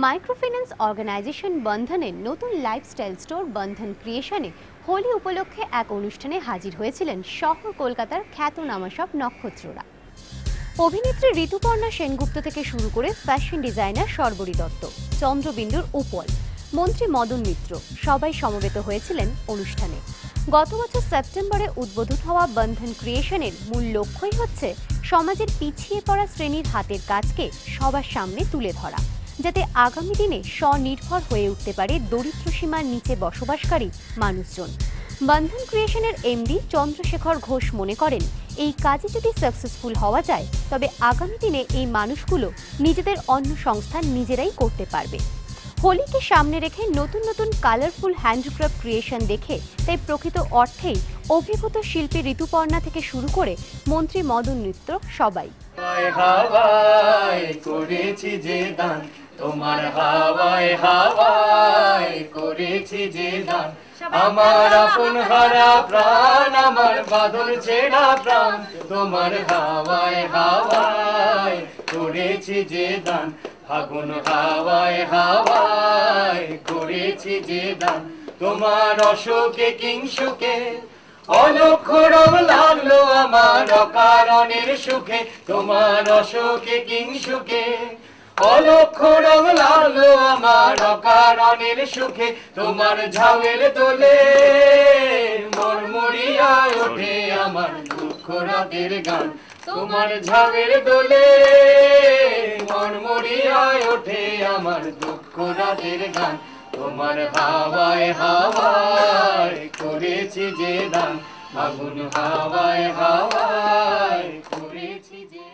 Microfinance organisation বন্ধনের নতুন lifestyle store বন্ধন ক্রিয়েশনে হোলি উপলক্ষে এক অনুষ্ঠানে হাজির হয়েছিলেন শহর কলকাতার খ্যাতনামা সব নক্ষত্ররা। অভিনেত্রী ঋতুপর্ণা সেনগুপ্ত থেকে শুরু করে ফ্যাশন ডিজাইনার শর্বরী দত্ত, চন্দ্রবিন্দুর উপল, মন্ত্রী মদন মিত্র সবাই সমবেত হয়েছিলেন অনুষ্ঠানে। গত বছর সেপ্টেম্বরে উদ্বোধন হওয়া বন্ধন ক্রিয়েশনের মূল লক্ষ্যই হচ্ছে সমাজের পিছিয়ে পড়া শ্রেণীর হাতের কাজকে সবার সামনে তুলে ধরা, যাতে আগামী দিনে স্বনির্ভর হয়ে উঠতে পারে দরিদ্র সীমার নিচে বসবাসকারী মানুষজন। বন্ধন ক্রিয়েশনের এমডি চন্দ্রশেখর ঘোষ মনে করেন, এই কাজে যদি সাকসেসফুল হওয়া যায় তবে আগামী দিনে এই মানুষগুলো নিজেদের অন্য সংস্থান নিজেরাই করতে পারবে। হোলিকে সামনে রেখে নতুন নতুন কালারফুল হ্যান্ডক্রাফট ক্রিয়েশন দেখে তাই প্রকৃত অর্থেই অভিভূত শিল্পী ঋতুপর্ণা থেকে শুরু করে মন্ত্রী মদন মিত্র সবাই করেছি যে দান, তোমার হাওয়ায় হাওয়ায় করেছি যে দান, আমার আপন হারা প্রাণ, আমার বাদল ছেড়া প্রাণ, তোমার হাওয়ায় হাওয়ায় করেছি যে দান, ফাগুন হাওয়ায় হাওয়ায় করেছি যে দান, তোমার অশোকে কিংসুকে অলক্ষ রং লাগলো আমার অকারণের সুখে, তোমার অশোকে কিংসুকে অলক্ষ রং লাগলো আমার অকারণের সুখে, তোমার ঝাউয়ের দোলে মরমরিয়া ওঠে আমার দুঃখ রাতের গান, তোমার ঝাউয়ের দোলে মরমরিয়া ওঠে আমার দুঃখ রাতের গান, তোমার হাওয়ায় হাওয়ায় করেছি যে দান, ফাগুন হাওয়ায় হাওয়ায় করেছি যে